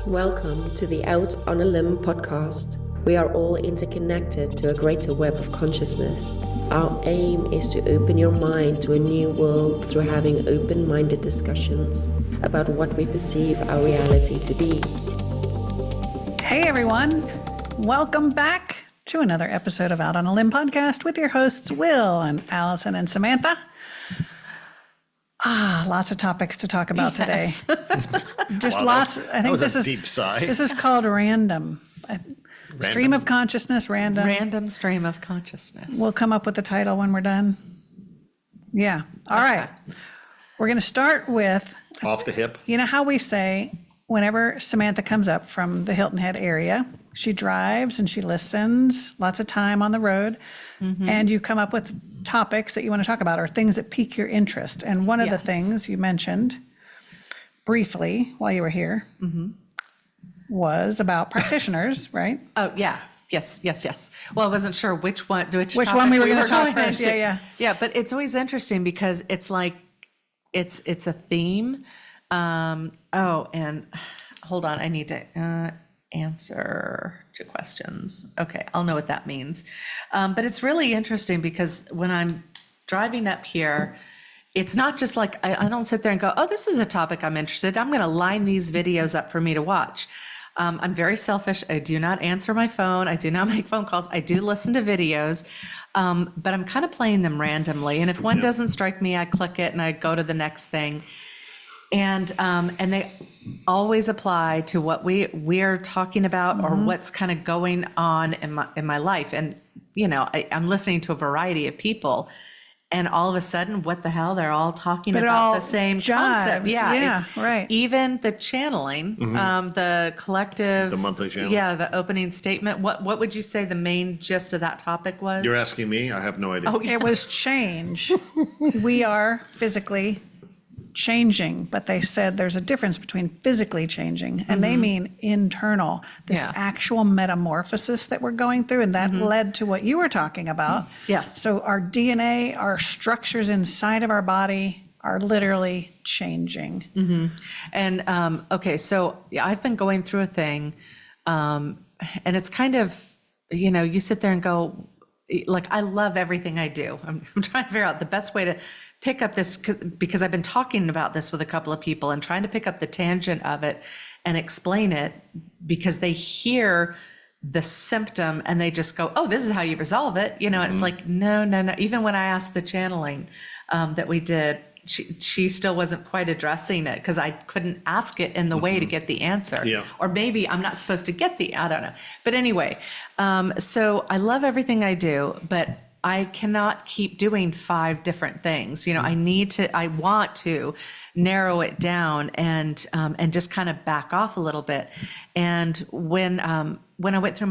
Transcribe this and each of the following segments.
Welcome to the Out on a Limb podcast. We are all interconnected to a greater web of consciousness. Our aim is to open your mind to a new world through having open-minded discussions about what we perceive our reality to be. Hey everyone, welcome back to another episode of Out on a Limb podcast with your hosts Will and Allison and Samantha. Lots of topics to talk about today. Just lots. I think this is deep sigh. This is called random. Stream of consciousness, random. Random stream of consciousness. We'll come up with the title when we're done. Yeah. All right. We're going to start with Off the hip. You know how we say whenever Samantha comes up from the Hilton Head area, she drives and she listens, lots of time on the road, and you come up with topics that you want to talk about or things that pique your interest. And one of the things you mentioned briefly while you were here was about practitioners, right? Oh, yeah. Yes. Well, I wasn't sure which one we were going to talk first. Into. Yeah. But it's always interesting because it's like, it's a theme. And hold on, I need to answer 2 questions. Okay, I'll know what that means. But it's really interesting because when I'm driving up here, it's not just like, I don't sit there and go, oh, this is a topic I'm interested in. I'm going to line these videos up for me to watch. I'm very selfish. I do not answer my phone. I do not make phone calls. I do listen to videos, but I'm kind of playing them randomly. And if one doesn't strike me, I click it and I go to the next thing. And they always apply to what we're talking about or what's kind of going on in my life. And, you know, I'm listening to a variety of people and all of a sudden, what the hell? They're all talking about the same concept. Yeah, right. Even the channeling, the collective. The monthly channel. Yeah, the opening statement. What would you say the main gist of that topic was? You're asking me? I have no idea. Oh, yeah. It was change. We are physically changing, but they said there's a difference between physically changing and they mean internal, this actual metamorphosis that we're going through. And that led to what you were talking about. Yes. So our DNA, our structures inside of our body are literally changing. And, okay, so I've been going through a thing, and it's kind of, you know, you sit there and go, like, I love everything I do. I'm trying to figure out the best way to pick up this because I've been talking about this with a couple of people and trying to pick up the tangent of it and explain it because they hear the symptom and they just go, oh, this is how you resolve it. You know, it's like, no. Even when I asked the channeling that we did, she still wasn't quite addressing it because I couldn't ask it in the way to get the answer. Yeah. Or maybe I'm not supposed to get I don't know. But anyway, so I love everything I do, but I cannot keep doing 5 different things. You know, I want to narrow it down and just kind of back off a little bit. And when I went through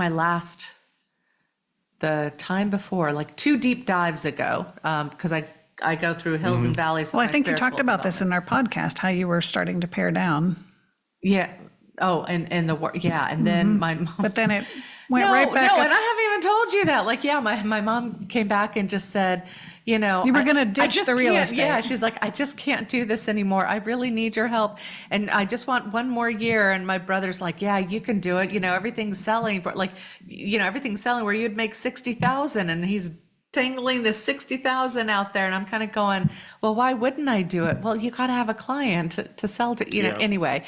the time before, like 2 deep dives ago, because I go through hills and valleys. Well, I think you talked about this in our podcast, how you were starting to pare down. Yeah. Oh, and the work. Yeah. And then my mom. But then it went right back up. up. And I haven't even told you that. Like, yeah, my mom came back and just said, you know, you were going to ditch the real estate. Yeah. She's like, I just can't do this anymore. I really need your help. And I just want 1 more year. And my brother's like, yeah, you can do it. You know, everything's selling, but like, you know, everything's selling where you'd make 60,000 and he's tangling this 60,000 out there. And I'm kind of going, well, why wouldn't I do it? Well, you got to have a client to sell to, you know, anyway.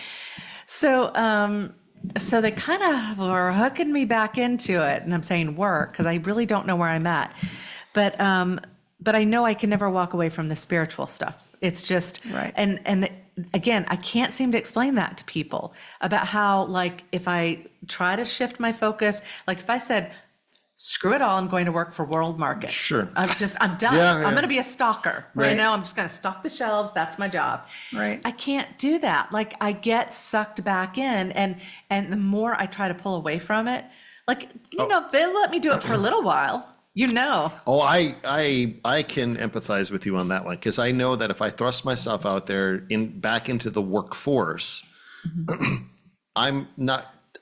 So they kind of were hooking me back into it. And I'm saying work because I really don't know where I'm at. But I know I can never walk away from the spiritual stuff. It's just, right. And again, I can't seem to explain that to people about how, like, if I try to shift my focus, like if I said, screw it all, I'm going to work for World Market. Sure. I'm done. I'm going to be a stalker. Right. You know, I'm just going to stock the shelves. That's my job. Right. I can't do that. Like, I get sucked back in, and the more I try to pull away from it, like, you know, they'll let me do it for a little while. You know. Oh, I can empathize with you on that one because I know that if I thrust myself out there back into the workforce, I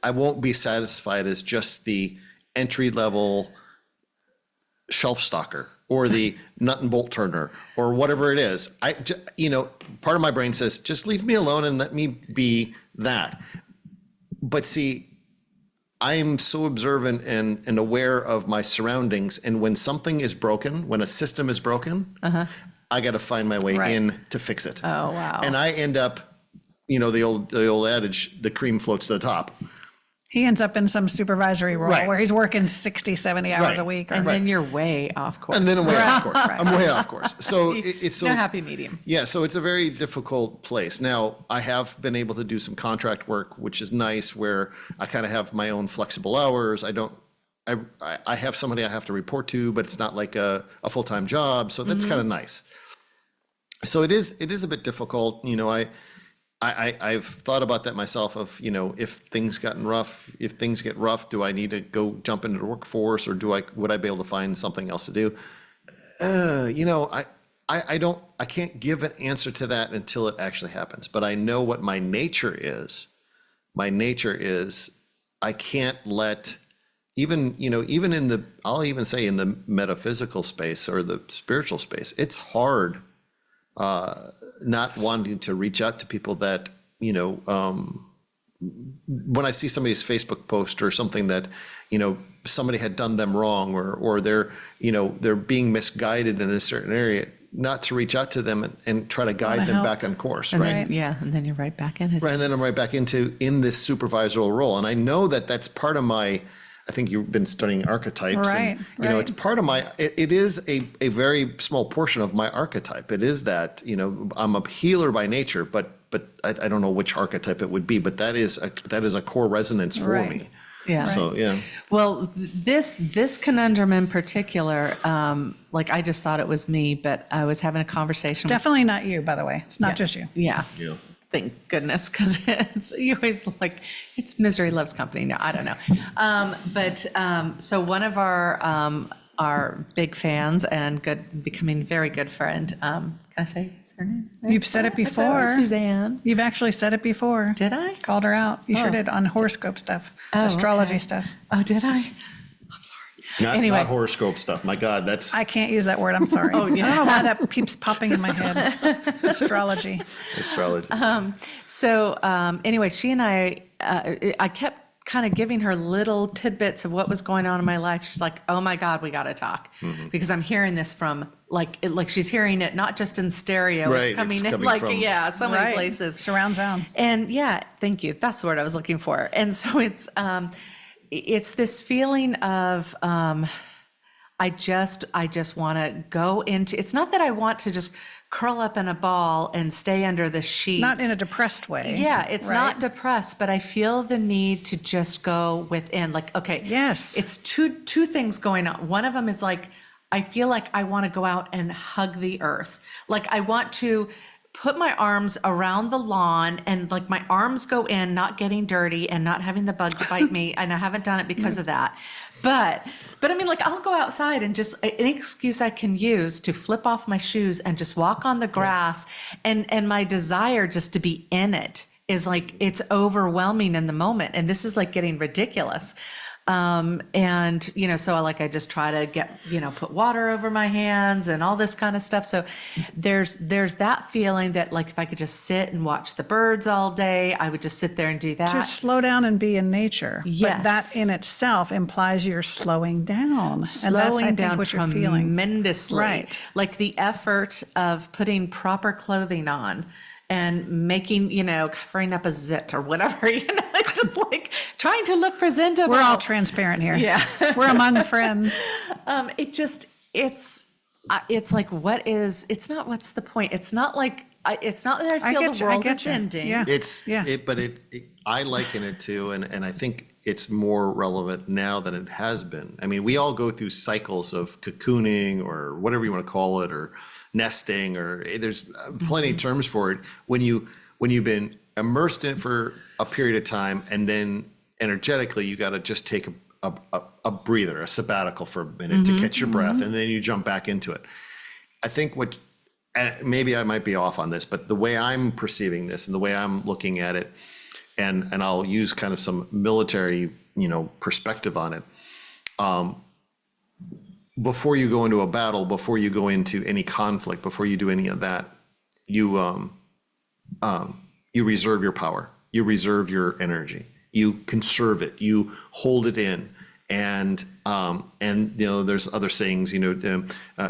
won't be satisfied as just the entry level shelf stocker or the nut and bolt turner or whatever it is. You know, part of my brain says, just leave me alone and let me be that. but see, I'm so observant and aware of my surroundings. And when something is broken, when a system is broken, I got to find my way in to fix it. Oh, wow. And I end up, the old adage, the cream floats to the top. He ends up in some supervisory role Right. where he's working 60, 70 hours Right. a week. And then you're way off course. And then I'm way off course. Right. I'm way off course. So it's so no happy medium. Yeah, so it's a very difficult place. Now, I have been able to do some contract work, which is nice, where I kind of have my own flexible hours. I have somebody I have to report to, but it's not like a full-time job. So that's kind of nice. So it is a bit difficult. I've thought about that myself of, if things get rough, do I need to go jump into the workforce, or would I be able to find something else to do? I can't give an answer to that until it actually happens, but I know what my nature is. My nature is I can't let I'll even say in the metaphysical space or the spiritual space, it's hard not wanting to reach out to people that, when I see somebody's Facebook post or something that, somebody had done them wrong, or they're being misguided in a certain area, not to reach out to them and try to guide them back on course. And Right. then, and then you're right back in it. Right. And then I'm right back in this supervisorial role. And I know that that's part of I think you've been studying archetypes. Right, and, it's part of it is a very small portion of my archetype. It is that, I'm a healer by nature, but I don't know which archetype it would be, but that is a core resonance for Right. me. Yeah. So, yeah. Well, this conundrum in particular, I just thought it was me, but I was having a conversation. Definitely not you, by the way. It's not just you. Yeah. Yeah. Thank goodness, because you always it's misery loves company. No, I don't know. So one of our big fans and becoming very good friend. Can I say her name? You've said it before. Suzanne. You've actually said it before. Did I? Called her out. You sure did, on horoscope stuff, astrology stuff. Oh, did I? Anyway. Not horoscope stuff. My God, that's I can't use that word. I'm sorry. Oh, yeah. I don't know why that keeps popping in my head. Astrology. astrology. So anyway, she and I kept kind of giving her little tidbits of what was going on in my life. She's like, "Oh my God, we got to talk," because I'm hearing this from like she's hearing it not just in stereo. Right, It's coming it's in coming from- so many places. Surround sound. And thank you. That's the word I was looking for. And so it's this feeling of I just want to go into. It's not that I want to just curl up in a ball and stay under the sheets. Not in a depressed way. Yeah, it's right? not depressed, but I feel the need to just go within. Like, okay, Yes. it's two things going on. One of them is like, I feel like I want to go out and hug the earth. Like I want to put my arms around the lawn and like my arms go in, not getting dirty and not having the bugs bite me. And I haven't done it because of that. But I mean, like I'll go outside and just any excuse I can use to flip off my shoes and just walk on the grass. And my desire just to be in it is like, it's overwhelming in the moment. And this is like getting ridiculous. And, so I just try to get, put water over my hands and all this kind of stuff. So there's that feeling that like, if I could just sit and watch the birds all day, I would just sit there and do that. To slow down and be in nature. Yes. But that in itself implies you're slowing down. And that's, I Slowing think, down what you're feeling. tremendously. Right. Like the effort of putting proper clothing on and making, covering up a zit or whatever, just like trying to look presentable. We're all transparent here. Yeah. We're among friends. It's like, it's not, what's the point? It's not like, it's not that I feel get the you, I world get is you. ending. Yeah. I liken it to, and I think it's more relevant now than it has been. I mean, we all go through cycles of cocooning or whatever you want to call it, or nesting, or there's plenty of terms for it. When you've been immersed in it for a period of time, and then energetically you got to just take a breather, a sabbatical for a minute to catch your breath, and then you jump back into it. I think and maybe I might be off on this, but the way I'm perceiving this and the way I'm looking at it, and I'll use kind of some military, perspective on it. Before you go into a battle, before you go into any conflict, before you do any of that, you reserve your power, you reserve your energy, you conserve it, you hold it in. And there's other sayings,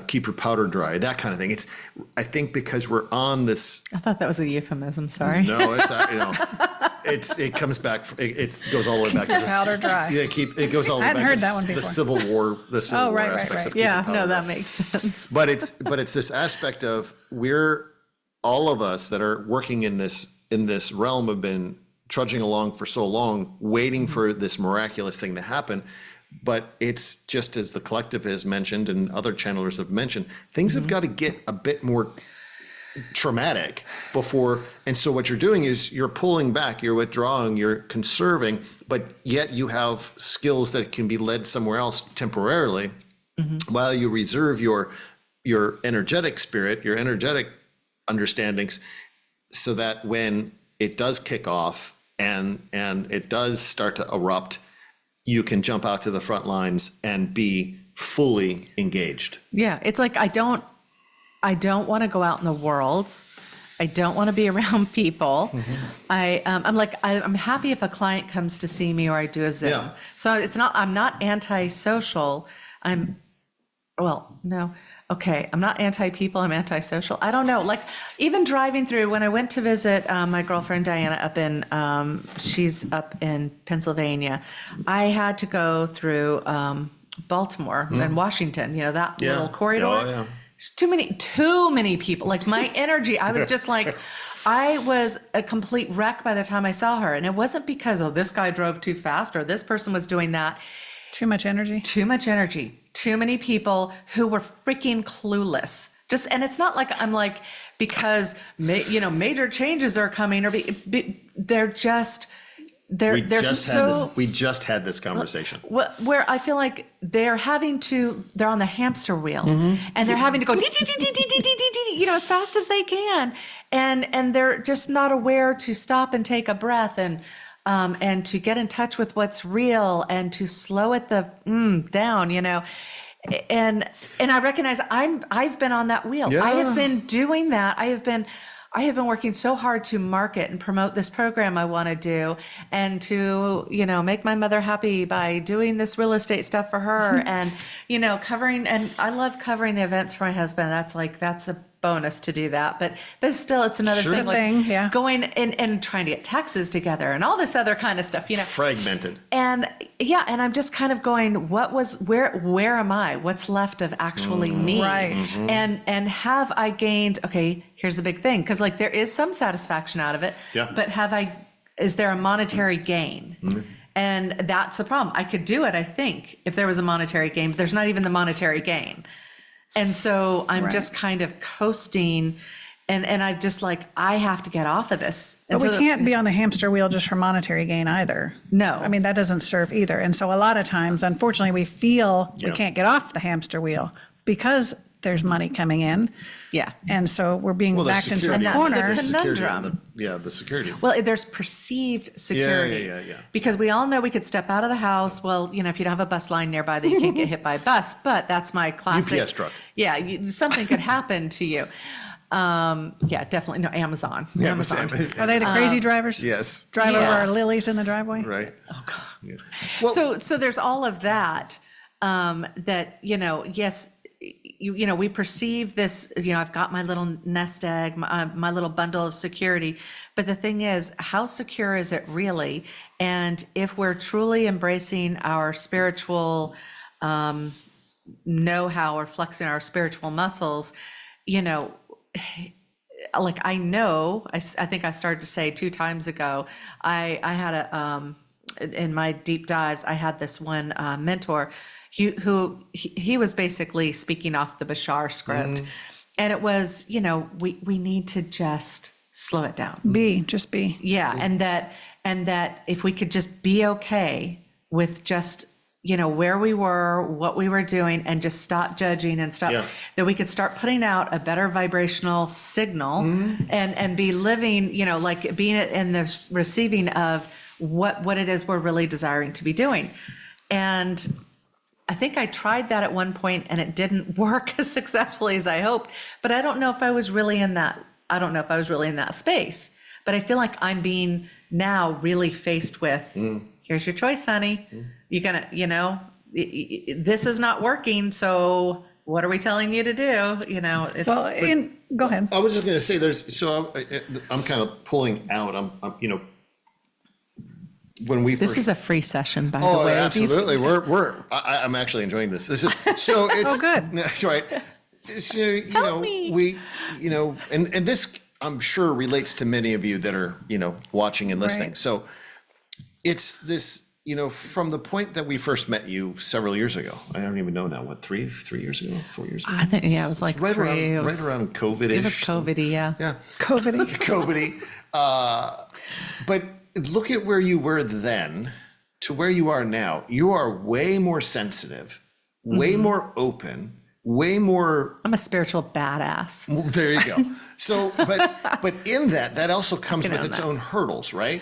keep your powder dry, that kind of thing. I think because we're on this. I thought that was a euphemism. Sorry. No, it comes back. It goes all the way back. Keep your powder dry. Yeah, it goes all the way back. I hadn't heard that one The before. Civil War, right. aspects of Yeah, keeping powder that dry. makes sense. But it's this aspect of all of us that are working in this realm have been trudging along for so long, waiting for this miraculous thing to happen. But it's just as the collective has mentioned and other channelers have mentioned, things have got to get a bit more traumatic before. And so what you're doing is you're pulling back, you're withdrawing, you're conserving, but yet you have skills that can be led somewhere else temporarily while you reserve your energetic spirit, your energetic understandings, so that when it does kick off and it does start to erupt, you can jump out to the front lines and be fully engaged. Yeah, it's like I don't want to go out in the world. I don't want to be around people. I'm happy if a client comes to see me or I do a Zoom. Yeah. So I'm not antisocial. I'm not anti-people, I'm antisocial. I don't know. Like even driving through, when I went to visit my girlfriend Diana she's up in Pennsylvania, I had to go through Baltimore and Washington, that little corridor. Oh, yeah. Too many people. Like my energy, I was just like, I was a complete wreck by the time I saw her. And it wasn't because, this guy drove too fast or this person was doing that. Too much energy. Too many people who were freaking clueless. And it's not like I'm like, because major changes are coming, or they're just we just had this conversation. Where I feel like they're on the hamster wheel and they're having to go as fast as they can, and they're just not aware to stop and take a breath and to get in touch with what's real and to slow it down, and I recognize I've been on that wheel. Yeah. I have been doing that. I have been working so hard to market and promote this program I want to do, and to, make my mother happy by doing this real estate stuff for her and, covering, and I love covering the events for my husband. That's a bonus to do that. But still, it's another Sure. thing, Thing, yeah. going and trying to get taxes together and all this other kind of stuff, Fragmented. And I'm just kind of going, where am I? What's left of actually me? Right. And have I gained, okay, here's the big thing. Cause there is some satisfaction out of it, Yeah. but is there a monetary gain? And that's the problem. I could do it, I think, if there was a monetary gain, but there's not even the monetary gain. And so I'm just kind of coasting, and I'm just like, I have to get off of this. And But we can't be on the hamster wheel just for monetary gain either. No. I mean, that doesn't serve either. And so a lot of times, unfortunately, we feel we Yeah. can't get off the hamster wheel because there's money coming in. Yeah. And so we're being Well, the backed into security. a And that's the corner. conundrum. The security. Well, there's perceived security. Yeah. Because we all know we could step out of the house. Well, if you don't have a bus line nearby, then you can't get hit by a bus. But that's my classic. UPS truck. Yeah, something could happen to you. Yeah, definitely. No, Amazon. Amazon. Are they the crazy drivers? Yes. Drive over Yeah. our lilies in the driveway? Right. So there's all of that. That yes. We perceive this, I've got my little nest egg, my little bundle of security. But the thing is, how secure is it really? And if we're truly embracing our spiritual know-how or flexing our spiritual muscles, like I think I started to say 2 times ago, I had in my deep dives, I had this one mentor he was basically speaking off the Bashar script. And it was, we need to just slow it down. Just be. Yeah. And that if we could just be okay with just, where we were, what we were doing, and just stop judging and stop, that we could start putting out a better vibrational signal and be living, like being in the receiving of what it is we're really desiring to be doing. And I think I tried that at one point and it didn't work as successfully as I hoped, but I don't know if I was really in that. I don't know if I was really in that space, but I feel like I'm being now really faced with, here's your choice, honey. You're gonna, this is not working. So what are we telling you to do? It's, Go ahead. I was just going to say I'm kind of pulling out, when we this first. is a free session, by the Oh, way. absolutely. I'm actually enjoying this. This is, so it's. good. Right. So, me. we, and this I'm sure relates to many of you that are, watching and listening. Right. So it's this, from the point that we first met you several years ago, I don't even know now, what, 3 years ago, 4 years ago? I think, it was like Right 3. around, right around COVID-ish. It was COVID-y, yeah. Yeah. COVID. COVID-y. But look at where you were then to where you are now. You are way more sensitive, way more open, way more. I'm a spiritual badass. Well, there you go. So, but in that also comes with its own hurdles, right?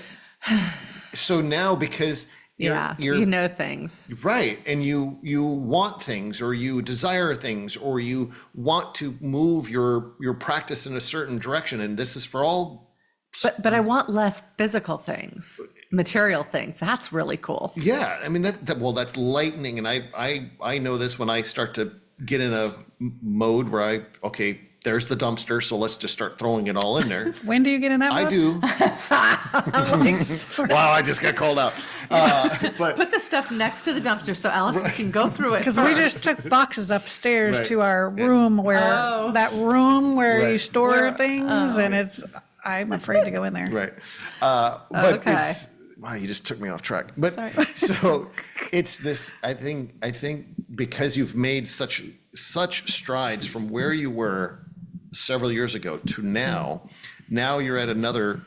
So now, because you're you know things. right, and you want things, or you desire things, or you want to move your practice in a certain direction, and this is for all. But I want less physical things, material things. That's really cool. Yeah, I mean that's lightning, and I know this when I start to get in a mode where there's the dumpster, so let's just start throwing it all in there. When do you get in that mode? I do. Wow, I just got called out. But Put the stuff next to the dumpster so Allison can go through it. Because we just took boxes upstairs Right. to our room where you Right. store things, and I'm afraid to go in there. right, but Okay. it's wow, you just took me off track. But so it's this. I think because you've made such strides from where you were several years ago to now. Now you're at another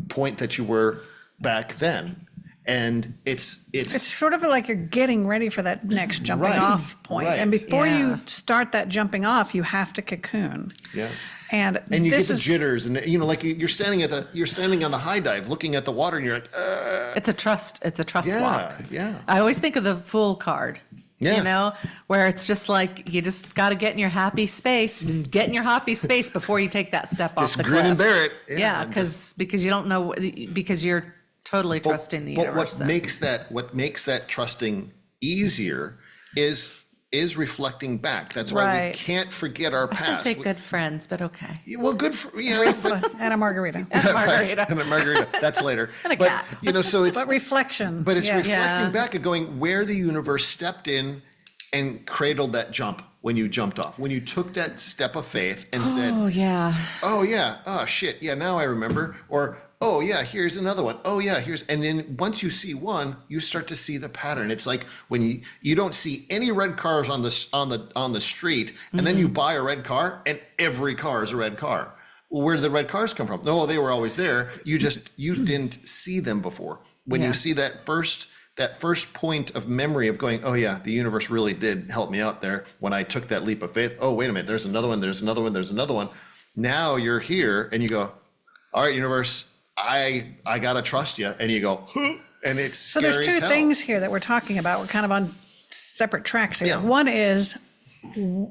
point that you were back then. And it's sort of like you're getting ready for that next jumping Right, off point. right. And before Yeah. you start that jumping off, you have to cocoon. yeah. And And you this get the is jitters, and like you're standing on the high dive, looking at the water, and you're like, It's a trust walk. yeah. I always think of the Fool card. Yeah. Where it's just like you just got to get in your happy space and get in your happy space before you take that step off Just the grin cliff. and bear it. Yeah, and because you don't know, because you're totally trusting the but universe. what then. makes that trusting easier is reflecting back. That's why we Right. can't forget our I was going to past. say good friends, but okay. Well, good for but, and a margarita. Margarita. and a margarita. That's later. And a but cat. So it's But reflection. but it's yes. reflecting Yeah. back and going where the universe stepped in and cradled that jump when you jumped off. When you took that step of faith and said, Oh, yeah. oh yeah, oh shit, yeah, now I remember. Or oh yeah, here's another one. Oh yeah, and then once you see one, you start to see the pattern. It's like when you don't see any red cars on the street, and then you buy a red car, and every car is a red car. Well, where did the red cars come from? No, they were always there. You didn't see them before. When you see that first point of memory of going, oh yeah, the universe really did help me out there when I took that leap of faith. Oh, wait a minute, there's another one, there's another one, there's another one. Now you're here and you go, all right, universe, I gotta trust you. And you go, huh, and it's So scary there's as two hell. things here that we're talking about. We're kind of on separate tracks here. Yeah. One is,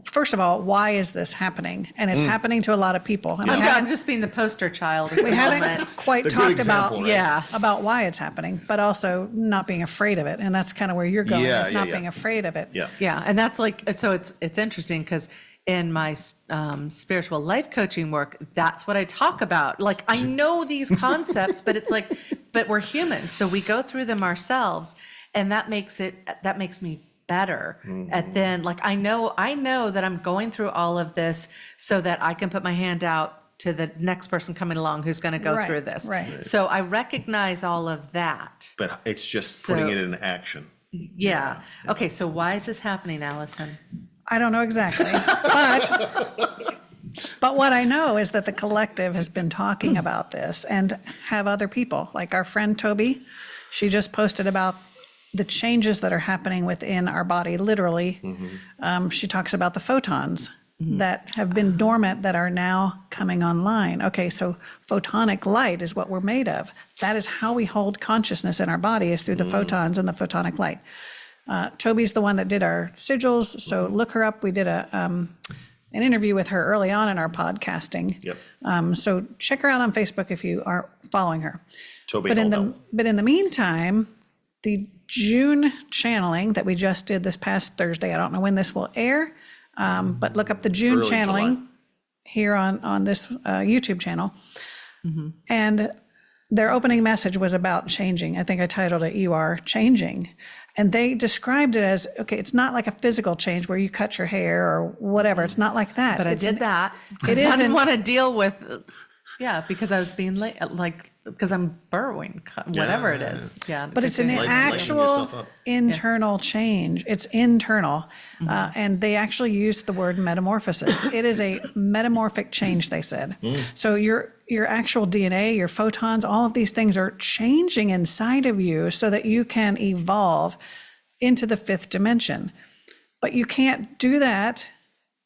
first of all, why is this happening? And it's happening to a lot of people. And I'm just being the poster child at the we haven't moment. quite The good talked example, about right? Yeah. about why it's happening, but also not being afraid of it. And that's kind of where you're going, Yeah, is yeah, not yeah. being afraid of it. Yeah. Yeah, and that's like, so it's interesting because in my spiritual life coaching work, that's what I talk about. Like, I know these concepts, but it's like, but we're humans, so we go through them ourselves, and that makes me better at then, like, I know that I'm going through all of this so that I can put my hand out to the next person coming along who's going to go Right, through this. right. So I recognize all of that. But it's just So- putting it in action. Yeah. Okay, so why is this happening, Allison? I don't know exactly, but what I know is that the collective has been talking about this and have other people, like our friend Toby. She just posted about the changes that are happening within our body, literally. She talks about the photons that have been dormant that are now coming online. Okay, so photonic light is what we're made of. That is how we hold consciousness in our body, is through the photons and the photonic light. Toby's the one that did our sigils, so look her up. We did an interview with her early on in our podcasting. Yep. So check her out on Facebook if you are following her. Toby But held out. in the meantime, the June channeling that we just did this past Thursday, I don't know when this will air, but look up the June Early channeling July. here on this YouTube channel. And their opening message was about changing. I think I titled it, "You Are Changing." And they described it as, okay, it's not like a physical change where you cut your hair or whatever. It's not like that. But I It's did that. It I is didn't want to deal with, because I was being late, because I'm burrowing, whatever it is. Yeah. But it's an continue. Lighten actual yourself up. internal change. It's internal. And they actually used the word metamorphosis. It is a metamorphic change, they said. So your actual DNA, your photons, all of these things are changing inside of you so that you can evolve into the fifth dimension. But you can't do that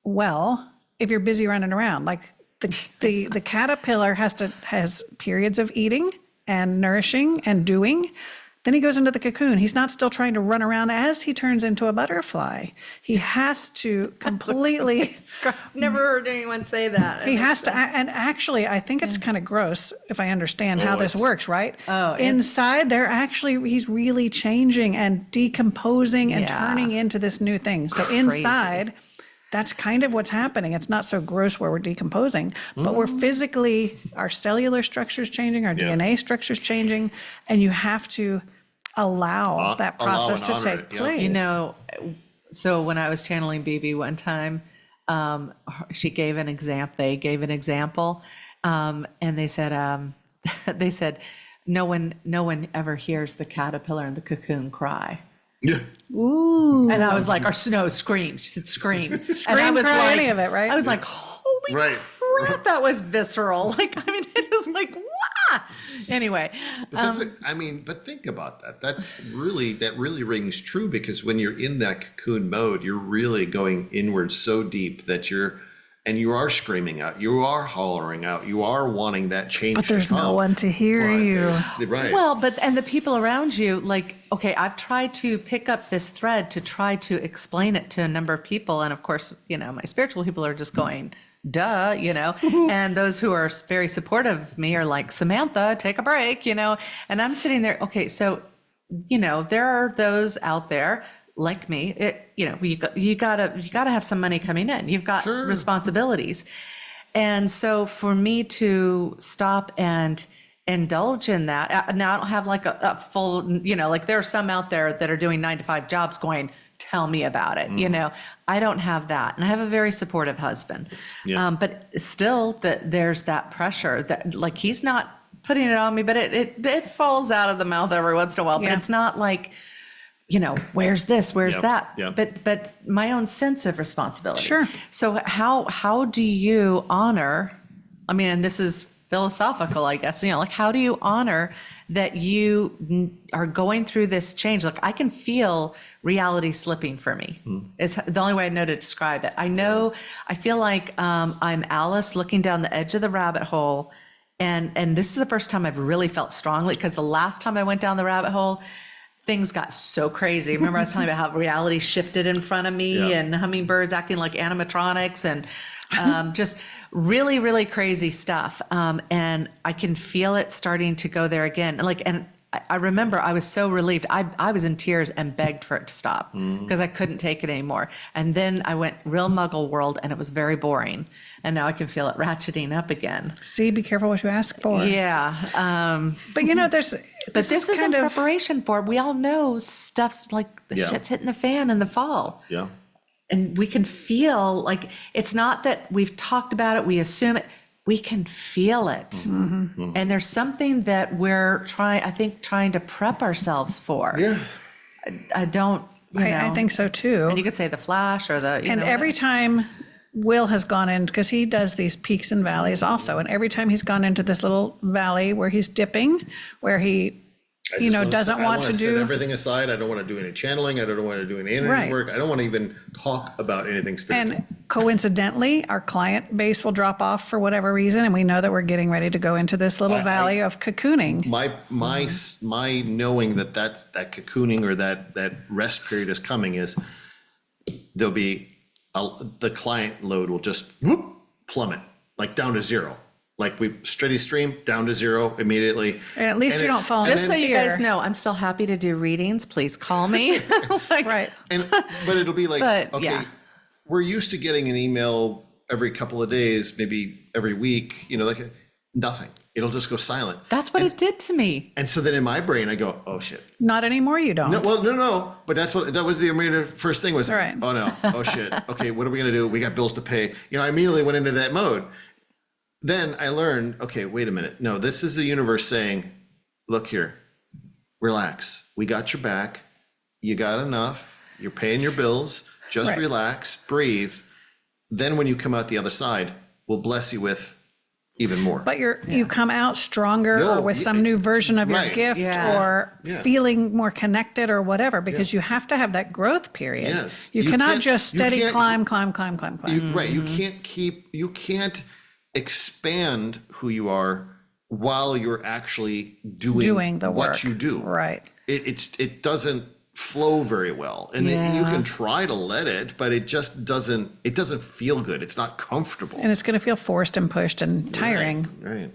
well if you're busy running around. Like the caterpillar has periods of eating and nourishing and doing. Then he goes into the cocoon. He's not still trying to run around as he turns into a butterfly. He has to completely. Never heard anyone say that. He has to, and actually, I think it's kind of gross if I understand how this works, right? Inside, he's really changing and decomposing and turning into this new thing. So inside, that's kind of what's happening. It's not so gross where we're decomposing, but we're physically, our cellular structure's changing, our DNA structure's changing, and you have to allow that process to take place. You know, so when I was channeling BB one time, she gave an example. They gave an example, and they said, no one ever hears the caterpillar in the cocoon cry. Yeah. Ooh. And I was like, or no, scream. She said scream. And I was cry, like, any of it, right? I was like, holy crap, that was visceral. Like, I mean, it is like, wah! Anyway. But think about that. That really rings true, because when you're in that cocoon mode, you're really going inward so deep that you are screaming out, you are hollering out, you are wanting that change to come. But there's no one to hear you. Right. Well, and the people around you, like, okay, I've tried to pick up this thread to try to explain it to a number of people. And of course, my spiritual people are just going, duh, and those who are very supportive of me are like, Samantha, take a break, and I'm sitting there. Okay. So, there are those out there like me, you gotta have some money coming in. You've got responsibilities. And so for me to stop and indulge in that, now I don't have like a full, like there are some out there that are doing 9-to-5 jobs going, tell me about it. I don't have that. And I have a very supportive husband. Yeah. But still there's that pressure that, like, he's not putting it on me, but it falls out of the mouth every once in a while. But it's not like, where's this, where's that? Yeah. But my own sense of responsibility. Sure. So how do you honor, and this is philosophical, I guess, like, how do you honor that you are going through this change? Like, I can feel reality slipping for me. Is the only way I know to describe it. I feel like I'm Alice looking down the edge of the rabbit hole. And this is the first time I've really felt strongly, because the last time I went down the rabbit hole, things got so crazy. Remember I was telling you about how reality shifted in front of me and hummingbirds acting like animatronics and just really, really crazy stuff. And I can feel it starting to go there again. And I remember I was so relieved. I was in tears and begged for it to stop because I couldn't take it anymore. And then I went real muggle world and it was very boring. And now I can feel it ratcheting up again. See, be careful what you ask for. Yeah. But this is in preparation for, we all know stuff's like the shit's hitting the fan in the fall. Yeah. And we can feel like, it's not that we've talked about it, we assume it, we can feel it. Mm-hmm. And there's something that we're trying to prep ourselves for. Yeah. I think so too. And you could say the flash or and every time Will has gone in, because he does these peaks and valleys also, and every time he's gone into this little valley where he's dipping, where he doesn't want to do everything aside. I don't want to do any channeling. I don't want to do any energy work. I don't want to even talk about anything spiritual. And coincidentally, our client base will drop off for whatever reason, and we know that we're getting ready to go into this little valley of cocooning. My knowing that cocooning or that rest period is coming is there'll be the client load will just plummet like down to zero. Like we steady stream down to 0 immediately. And at least you don't fall into Just so you fear. guys know, I'm still happy to do readings. Please call me. Right. But it'll be like, But, okay, yeah. we're used to getting an email every couple of days, maybe every week, like nothing. It'll just go silent. That's what it did to me. And so then in my brain, I go, oh shit. Not anymore, you don't. No. But that was the immediate first thing was, Right. oh no, oh shit. Okay, what are we going to do? We got bills to pay. I immediately went into that mode. Then I learned, okay, wait a minute. No, this is the universe saying, look here, relax. We got your back. You got enough. You're paying your bills. Just Right. relax, breathe. Then when you come out the other side, we'll bless you with even more. But you come out stronger No, or with some new version of your right. gift Yeah. or Yeah. feeling more connected or whatever, because you have to have that growth period. Yes. You You cannot can't- just you steady can't- climb. Right. You can't expand who you are while you're actually doing the work. what you do. Right. It doesn't flow very well. And you Yeah. can try to let it, but it just doesn't feel good. It's not comfortable. And it's going to feel forced and pushed and tiring. Right.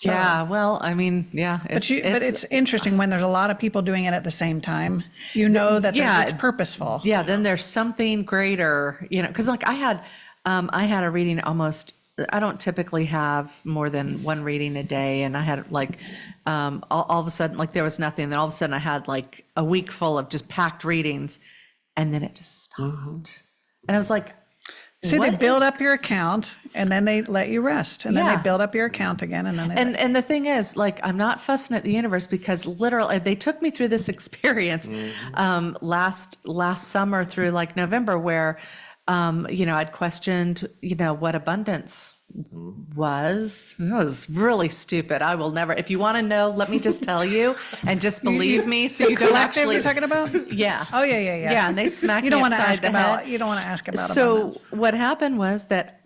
Yeah. Well, I mean, yeah. But it's interesting when there's a lot of people doing it at the same time. You know that Yeah. it's purposeful. Yeah, then there's something greater, because like I had a reading almost. I don't typically have more than one reading a day, and I had like all of a sudden, like there was nothing. Then all of a sudden, I had like a week full of just packed readings, and then it just stopped. And I was like, See, they what build is- up your account and then they let you rest. And then Yeah. they build up your account again and then they And the thing is, like, I'm not fussing at the universe because literally they took me through this experience last summer through like November where, I'd questioned, what abundance was. It was really stupid. I will never, if you want to know, let me just tell you and just believe me so you don't collective actually. you're talking about? Yeah. Oh yeah. Yeah, and they smacked You don't me want to upside ask the about head. you don't want to ask about So abundance. what happened was that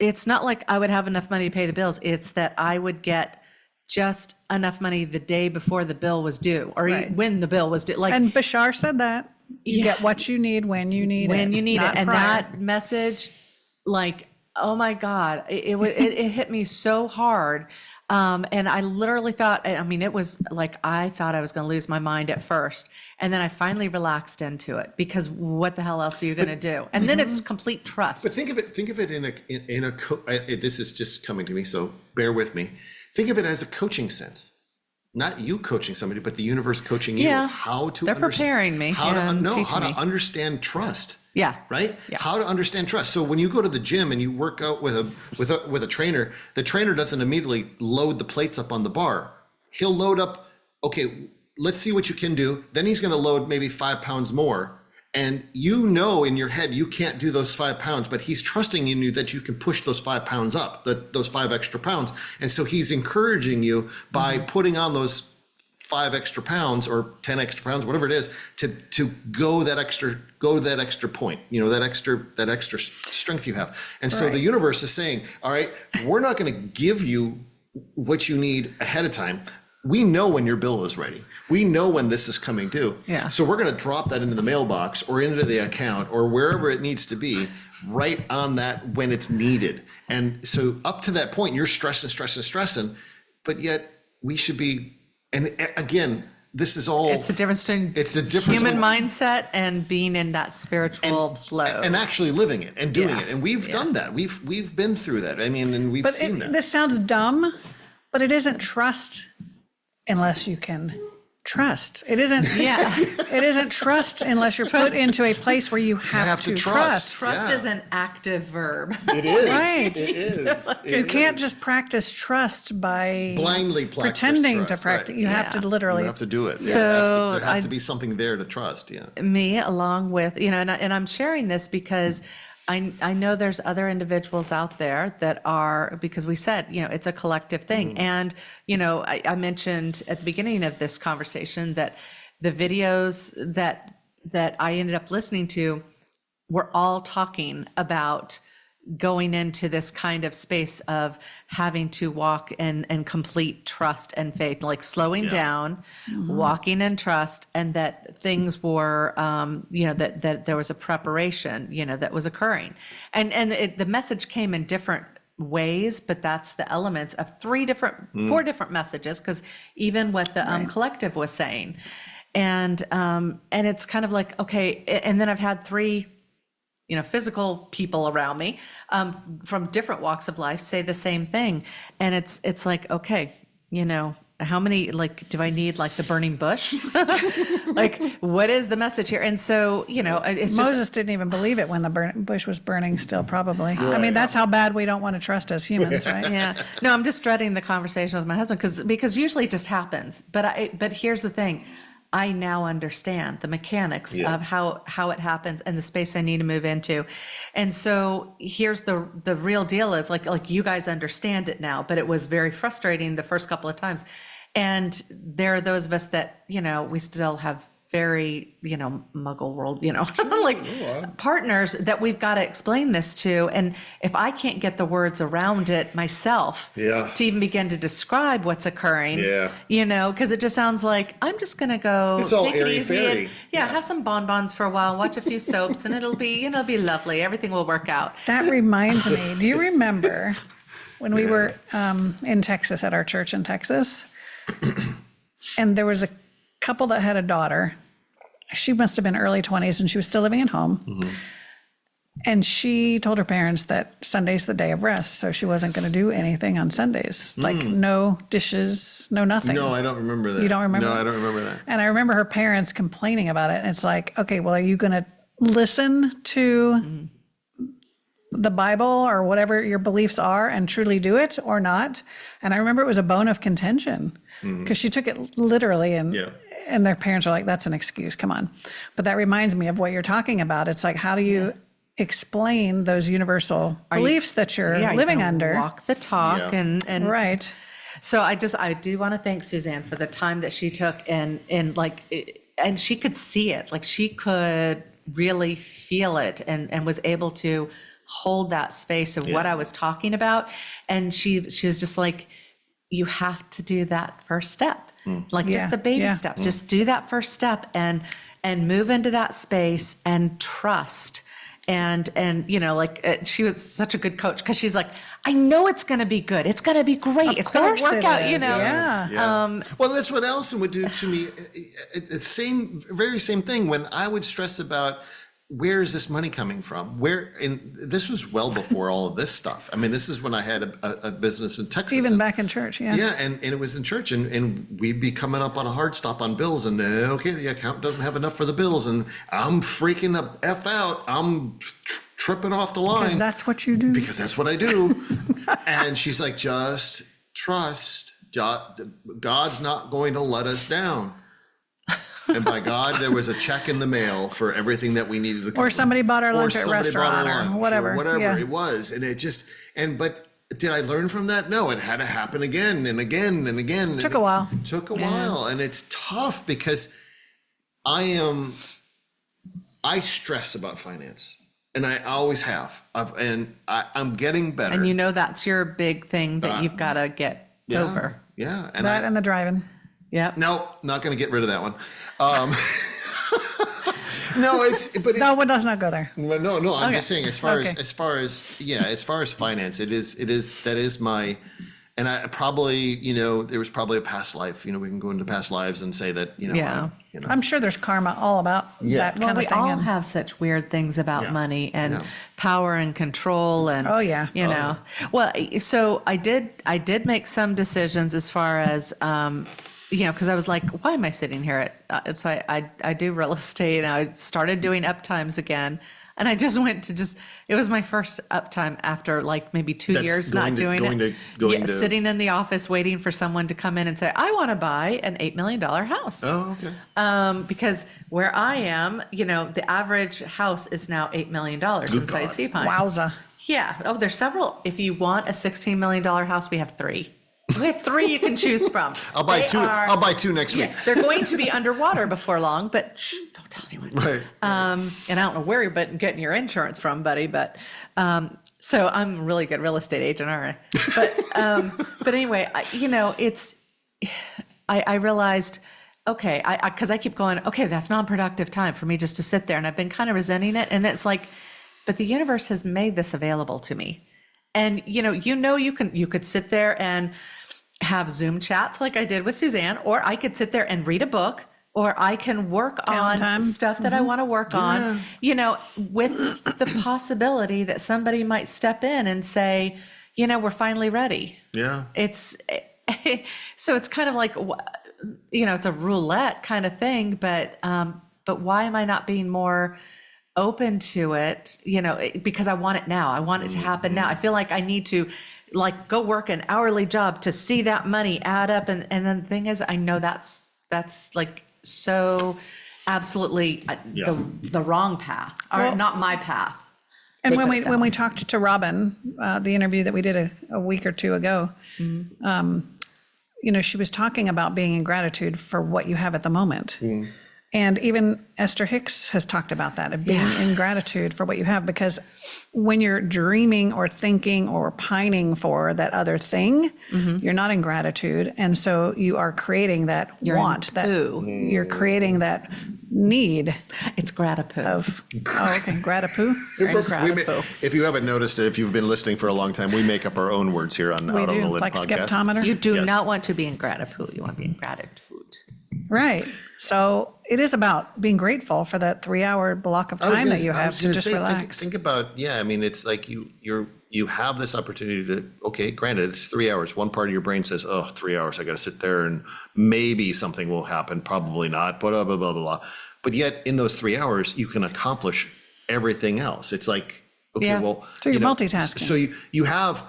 it's not like I would have enough money to pay the bills. It's that I would get just enough money the day before the bill was due or Right. when the bill was due. Like And Bashar said that. You get what you need when you need it. when you need it. not And prior. that message, like, oh my God, it hit me so hard. And I literally thought, I mean, it was like, I thought I was going to lose my mind at first. And then I finally relaxed into it because what the hell else are you going to do? And then it's complete trust. But think of it this is just coming to me, so bear with me. Think of it as a coaching sense. Not you coaching somebody, but the universe coaching you Yeah. of how to They're preparing me and teaching how to me. understand trust. Yeah. Right? Yeah. How to understand trust. So when you go to the gym and you work out with a trainer, the trainer doesn't immediately load the plates up on the bar. He'll load up, okay, let's see what you can do. Then he's going to load maybe 5 pounds more. And in your head, you can't do those 5 pounds, but he's trusting in you that you can push those 5 pounds up, those 5 extra pounds. And so he's encouraging you by putting on those 5 extra pounds or 10 extra pounds, whatever it is, to go that extra point, that extra strength you have. And so the universe is saying, all right, we're not going to give you what you need ahead of time. We know when your bill is ready. We know when this is coming due. Yeah. So we're going to drop that into the mailbox or into the account or wherever it needs to be right on that when it's needed. And so up to that point, you're stressing, but yet we should be, and again, this is all. It's the difference between human mindset and being in that spiritual flow. And actually living it and doing Yeah. it. And we've done that. We've been through that. I mean, and we've seen that. This sounds dumb, but it isn't trust unless you can trust. It isn't. Yeah. It isn't trust unless you're put into a place where you have to trust. Trust Yeah. is an active verb. It is. Right. It is. You can't just practice trust by blindly practice pretending trust, to practice. right. You have to literally. You have to do it. So there has to be something there to trust. Yeah. Me along with, and I'm sharing this because I know there's other individuals out there that are, because we said, it's a collective thing. And, I mentioned at the beginning of this conversation that the videos that I ended up listening to were all talking about going into this kind of space of having to walk in complete trust and faith, like slowing down, walking in trust, and that things were, that there was a preparation, that was occurring. And the message came in different ways, but that's the elements of four different messages, because even what the collective was saying. And it's kind of like, okay. And then I've had 3, physical people around me, from different walks of life say the same thing. And it's like, okay, how many, like, do I need like the burning bush? Like, what is the message here? And so, it's Moses didn't even believe it when the bush was burning still, probably. I mean, that's how bad we don't want to trust as humans, right? Yeah. No, I'm just dreading the conversation with my husband because usually it just happens. But here's the thing. I now understand the mechanics of how it happens and the space I need to move into. And so here's the real deal is like you guys understand it now, but it was very frustrating the first couple of times. And there are those of us that, we still have very, muggle world, like partners that we've got to explain this to. And if I can't get the words around it myself to even begin to describe what's occurring, because it just sounds like I'm just going to go take it easy and have some bonbons for a while, watch a few soaps, and it'll be lovely. Everything will work out. That reminds me, do you remember when we were in Texas at our church in Texas? And there was a couple that had a daughter. She must have been early 20s and she was still living at home. Mm-hmm. And she told her parents that Sunday's the day of rest. So she wasn't going to do anything on Sundays, like no dishes, no nothing. No, I don't remember that. You don't remember? No, I don't remember that. And I remember her parents complaining about it. And it's like, okay, well, are you going to listen to the Bible or whatever your beliefs are and truly do it or not? And I remember it was a bone of contention because she took it literally and their parents are like, that's an excuse, come on. But that reminds me of what you're talking about. It's like, how do you explain those universal beliefs that you're living under? Walk the talk and right. So I do want to thank Suzanne for the time that she took and she could see it, like she could really feel it and was able to hold that space of what I was talking about. And she was just like, you have to do that first step, like just the baby steps, just do that first step and move into that space and trust. And she was such a good coach because she's like, I know it's going to be good. It's going to be great. It's going to work out, Yeah. Well, that's what Allison would do to me. Very same thing when I would stress about, where is this money coming from? And this was well before all of this stuff. I mean, this is when I had a business in Texas. Even back in church, Yeah, and it was in church, and we'd be coming up on a hard stop on bills, and okay, the account doesn't have enough for the bills, and I'm freaking the F out. I'm tripping off the line. Because that's what you do. Because that's what I do. And she's like, just trust. God's not going to let us down. And by God, there was a check in the mail for everything that we needed to come. Or somebody bought our lunch at a restaurant or whatever. It was. And it just, but did I learn from that? No, it had to happen again and again and again. It took a while. And it's tough because I stress about finance. And I always have. I'm getting better. And that's your big thing that you've got to get over. Yeah. And the driving. Yeah. No, not going to get rid of that one. Let's not go there. No. I'm just saying, as far as finance, that is my, and I probably, there was probably a past life. We can go into past lives and say that, I'm sure there's karma all about that kind of thing. We all have such weird things about money and power and control and Well, so I did make some decisions as far as because I was like, why am I sitting here so I do real estate and I started doing uptimes again. And I just went to it was my first uptime after like maybe 2 years not doing it. Sitting in the office waiting for someone to come in and say, I want to buy an $8 million house. Oh, okay. Because where I am, the average house is now $8 million inside Sea Pines. Wowza. Yeah. Oh, there's several. If you want a $16 million house, we have 3. We have 3 you can choose from. I'll buy 2. I'll buy 2 next week. They're going to be underwater before long, but don't tell anyone. Right. And I don't know where you're getting your insurance from, buddy. But so I'm a really good real estate agent, aren't I? But anyway, I realized, okay, because I keep going, okay, that's non-productive time for me just to sit there, and I've been kind of resenting it, and it's like, but the universe has made this available to me. And you could sit there and have Zoom chats like I did with Suzanne, or I could sit there and read a book, or I can work on Downtime. stuff that I want to work on, with the possibility that somebody might step in and say, we're finally ready. Yeah. So it's kind of like, it's a roulette kind of thing, but why am I not being more open to it? Because I want it now. I want it to happen now. I feel like I need to go work an hourly job to see that money add up. And then the thing is, I know that's like so absolutely the wrong path, or not my path. And when we talked to Robin, the interview that we did a week or two ago, she was talking about being in gratitude for what you have at the moment. And even Esther Hicks has talked about that, of being in gratitude for what you have, because when you're dreaming or thinking or pining for that other thing, you're not in gratitude. And so you are creating that want, that you're creating that need. It's gratipoo. Gratipoo. If you haven't noticed it, if you've been listening for a long time, we make up our own words here on Out on the Lid like podcast. skeptometer. You do not want to be in gratitude. You want to be in gratitude. Right. So it is about being grateful for that 3-hour block of time that you have to just relax. Think about, it's like you have this opportunity to, okay, granted, it's 3 hours. One part of your brain says, 3 hours, I got to sit there and maybe something will happen, probably not, blah, blah, blah, blah, blah. But yet in those 3 hours, you can accomplish everything else. It's like, okay, so you're multitasking. So you have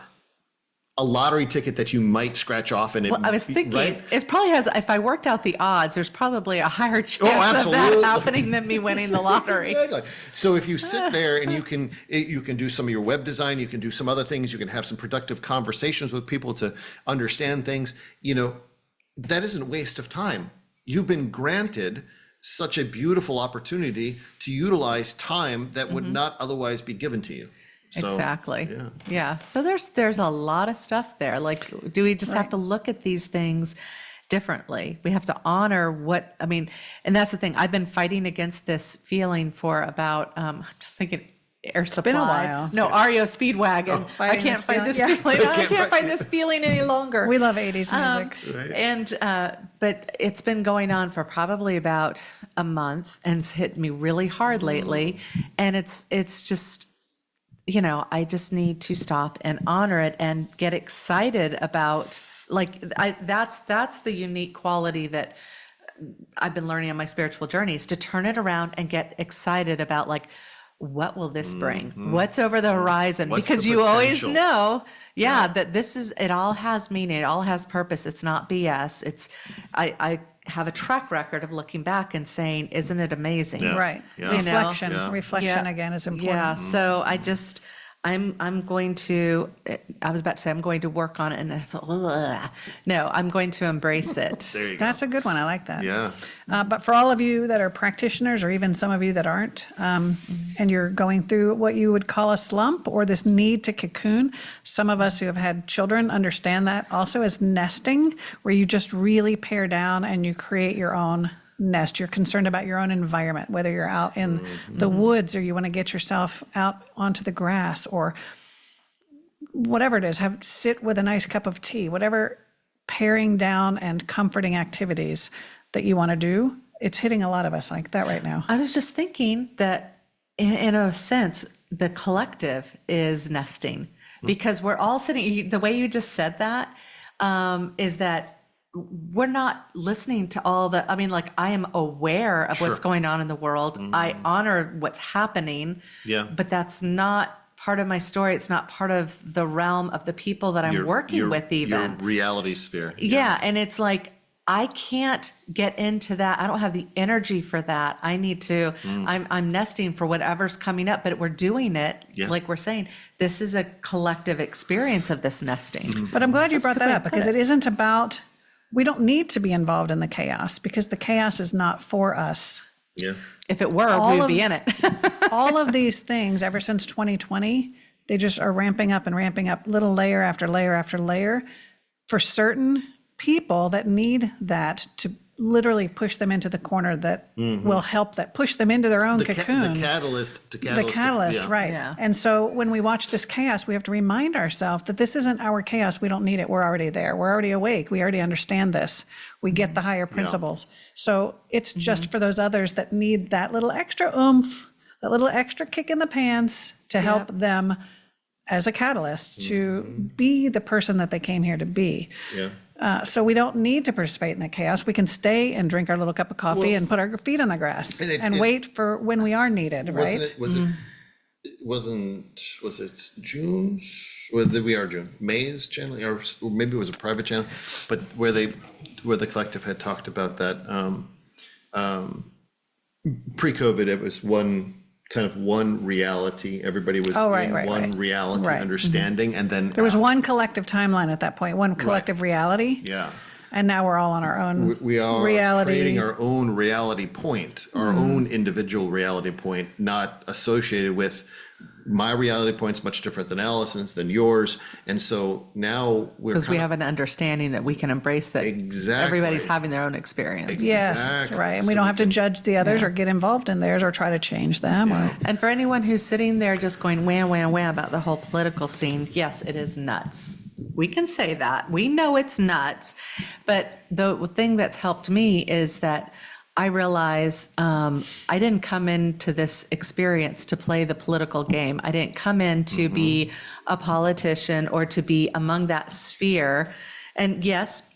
a lottery ticket that you might scratch off, and I was thinking it probably has. If I worked out the odds, there's probably a higher chance of that happening than me winning the lottery. Exactly. So if you sit there and you can do some of your web design, you can do some other things, you can have some productive conversations with people to understand things. That isn't a waste of time. You've been granted such a beautiful opportunity to utilize time that would not otherwise be given to you. So, exactly. Yeah. So there's a lot of stuff there. Like, do we just have to look at these things differently? We have to honor and that's the thing. I've been fighting against this feeling for about, I'm just thinking Air Supply. Been a while. No, REO Speedwagon. I can't fight this feeling. I can't fight this feeling any longer. We love 80s music. And, but it's been going on for probably about a month, and it's hit me really hard lately. And it's just, I just need to stop and honor it and get excited about, that's the unique quality that I've been learning on my spiritual journey, is to turn it around and get excited about, what will this bring? What's over the horizon? What's because the you always potential? know, that it all has meaning. It all has purpose. It's not BS. I have a track record of looking back and saying, isn't it amazing? Yeah. Right. Yeah. Reflection. Yeah. Reflection again is important. Yeah. So I'm going to, I was about to say, I'm going to work on it, and it's, no, I'm going to embrace it. There you go. That's a good one. I like that. Yeah. But for all of you that are practitioners, or even some of you that aren't, and you're going through what you would call a slump or this need to cocoon, some of us who have had children understand that also as nesting, where you just really pare down and you create your own nest. You're concerned about your own environment, whether you're out in the woods or you want to get yourself out onto the grass or whatever it is, sit with a nice cup of tea, whatever paring down and comforting activities that you want to do. It's hitting a lot of us like that right now. I was just thinking that in a sense, the collective is nesting, because we're all sitting, the way you just said that, is that we're not listening to all the, I am aware of what's going on in the world. I honor what's happening, but that's not part of my story. It's not part of the realm of the people that I'm working with even. Your reality sphere. Yeah. And it's like, I can't get into that. I don't have the energy for that. I need to, I'm nesting for whatever's coming up, but we're doing it. Like we're saying, this is a collective experience of this nesting. But I'm glad you brought that up, because it isn't about, we don't need to be involved in the chaos, because the chaos is not for us. Yeah. If it were, we'd be in it. All of these things, ever since 2020, they just are ramping up, little layer after layer after layer, for certain people that need that to literally push them into the corner that will help that push them into their own cocoon. The catalyst. The catalyst, yeah. right. Yeah. And so when we watch this chaos, we have to remind ourselves that this isn't our chaos. We don't need it. We're already there. We're already awake. We already understand this. We get the higher principles. So it's just for those others that need that little extra oomph, that little extra kick in the pants to help them as a catalyst to be the person that they came here to be. Yeah. So we don't need to participate in the chaos. We can stay and drink our little cup of coffee and put our feet on the grass and wait for when we are needed, right? Was it June? We are June. May's channel, or maybe it was a private channel, but where the collective had talked about that pre-COVID, it was one reality. Everybody was in one reality understanding, and then There was one collective timeline at that point, one collective reality. yeah. And now we're all on our own We are reality. creating our own reality point, our own individual reality point, not associated with my reality point's much different than Allison's, than yours. And so now Because we have an understanding that we can embrace that Exactly. everybody's having their own experience. Yes, Exactly. right. And we So don't we have to judge the others or get involved in theirs or try to change them. Or And for anyone who's sitting there just going wham, wham, wham about the whole political scene, yes, it is nuts. We can say that. We know it's nuts. But the thing that's helped me is that I realize I didn't come into this experience to play the political game. I didn't come in to be a politician or to be among that sphere. And yes,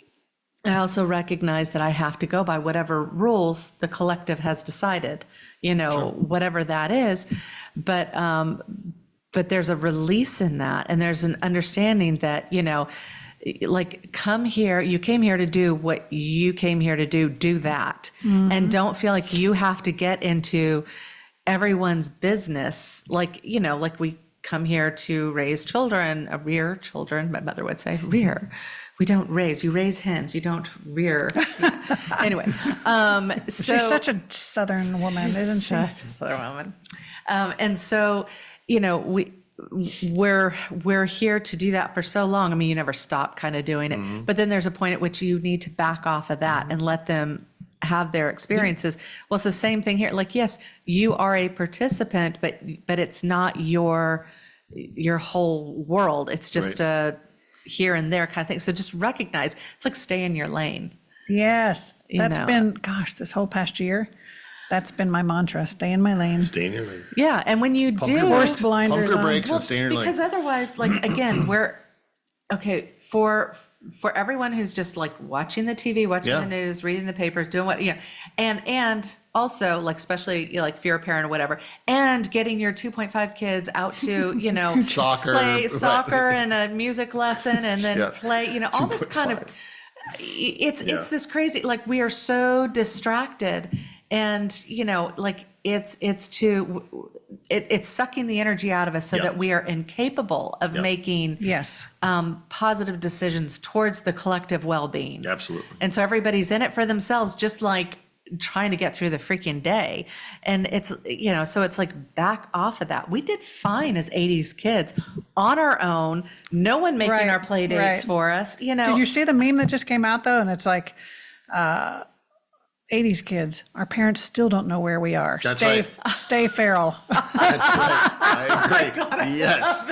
I also recognize that I have to go by whatever rules the collective has decided, whatever that is. But there's a release in that, and there's an understanding that, like, come here, you came here to do what you came here to do that. And don't feel like you have to get into everyone's business. Like we come here to raise children, rear children, my mother would say, rear. We don't raise, you raise hens, you don't rear. Anyway, so. she's such a Southern woman, isn't she? Such a Southern woman. And so, we're here to do that for so long. I mean, you never stop kind of doing it, but then there's a point at which you need to back off of that and let them have their experiences. Well, it's the same thing here. Like, yes, you are a participant, but it's not your whole world. It's just a here and there kind of thing. So just recognize, it's like stay in your lane. Yes. That's been, this whole past year, that's been my mantra. Stay in my lane. Stay in your lane. Yeah. And when you do, Horse blinders Pump your on. brakes and stay in your lane. because otherwise, like, again, for everyone who's just like watching the TV, watching the news, reading the papers, doing what, and also like, especially like if you're a parent or whatever, and getting your 2.5 kids out to, Soccer. play soccer and a music lesson and then play, all this kind of, it's this crazy, like we are so distracted and, like it's sucking the energy out of us so that we are incapable of making positive decisions towards the collective well-being. Absolutely. And so everybody's in it for themselves, just like trying to get through the freaking day. And it's, so it's like back off of that. We did fine as 80s kids on our own, no one making our play dates for us, Did you see the meme that just came out though? And it's like, 80s kids, our parents still don't know where we are. That's Stay feral. That's right. I agree. Yes.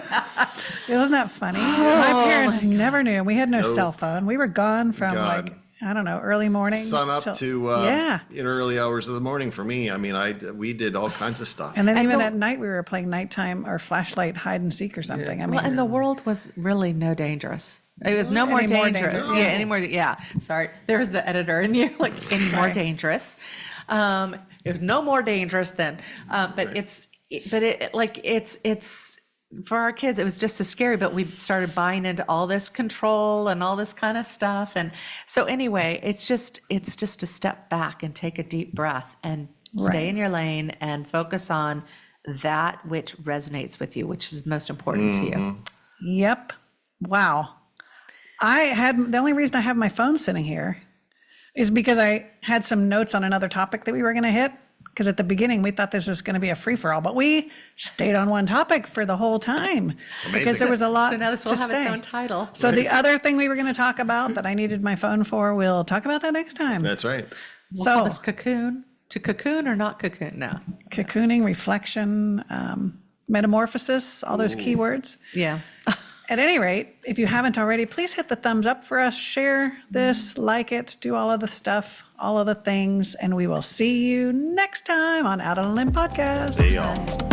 Isn't that funny? My parents never knew. We had no cell phone. We were gone from early morning. Sun up to in early hours of the morning for me. I mean, we did all kinds of stuff. And then even at night, we were playing nighttime or flashlight hide and seek or something. I mean, and the world was really no dangerous. It was no more dangerous. Sorry, there's the editor, and you're like, any more dangerous? It was no more dangerous then. But it's for our kids, it was just as scary. But we started buying into all this control and all this kind of stuff. And so anyway, it's just to step back and take a deep breath and stay in your lane and focus on that which resonates with you, which is most important to you. Yep. Wow. The only reason I have my phone sitting here is because I had some notes on another topic that we were going to hit. because at the beginning we thought this was going to be a free-for-all, but we stayed on one topic for the whole time because there was a lot So now this to will have say. its own title. So the other thing we were going to talk about that I needed my phone for, we'll talk about that next time. That's right. We'll call So this cocoon. To cocoon or not cocoon? No. cocooning, reflection, metamorphosis, all those keywords. Yeah. At any rate, if you haven't already, please hit the thumbs up for us, share this, like it, do all of the stuff, all of the things, and we will see you next time on Out on a Limb Podcast. See y'all.